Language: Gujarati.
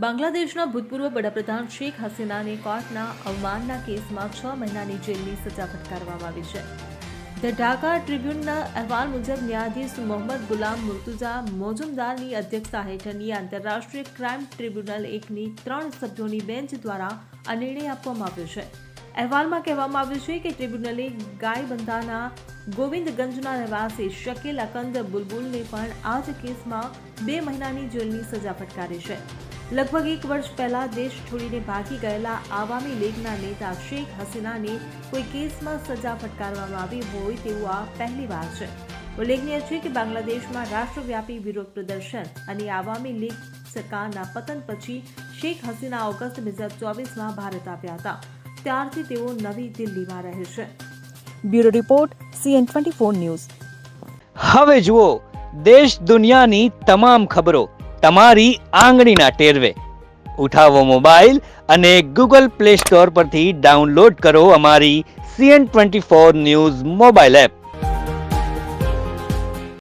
બાંગ્લાદેશના ભૂતપૂર્વ વડાપ્રધાન શેખ હસીનાને કોર્ટના અવમાનના કેસમાં 6 મહિનાની જેલની સજા ફટકારવામાં આવી છે. ધ ઢાકા ટ્રિબ્યુનના અહેવાલ મુજબ ન્યાયાધીશ મોહમ્મદ ગુલામ મુર્તુઝા મોજુમદારની અધ્યક્ષતા હેઠળની આંતરરાષ્ટ્રીય ક્રાઇમ ટ્રિબ્યુનલ 1ની 3 સભ્યોની બેન્ચ દ્વારા આ નિર્ણય આપવામાં આવ્યો છે. અહેવાલમાં કહેવામાં આવ્યું છે કે ટ્રિબ્યુનલે ગાયબંધાના ગોવિંદગંજના રહેવાસી શકીલ અકંદ બુલબુલને પણ આ જ કેસમાં 2 મહિનાની જેલની સજા ફટકારી છે. લગભગ 1 વર્ષ પહેલા દેશ છોડીને ભાગી ગયેલા આવામી લીગના નેતા શેખ હસીનાને કોઈ કેસમાં સજા ફટકારવામાં આવી હોય તેવું આ પહેલીવાર છે. ઉલ્લેખનીય છે કે બાંગ્લાદેશમાં રાષ્ટ્રવ્યાપી વિરોધ પ્રદર્શન અને આવામી લીગ સરકારના પતન પછી શેખ હસીના ઓગસ્ટ 2024માં ભારત આવ્યા હતા. ત્યારથી તેઓ નવી દિલ્હીમાં રહે છે. Bureau report CN24 news. હવે જુઓ દેશ દુનિયાની તમામ ખબરો તમારી આંગળીના ટેરવે. ઉઠાવો મોબાઈલ અને Google Play Store પરથી ડાઉનલોડ કરો અમારી CN24 ન્યૂઝ મોબાઈલ એપ.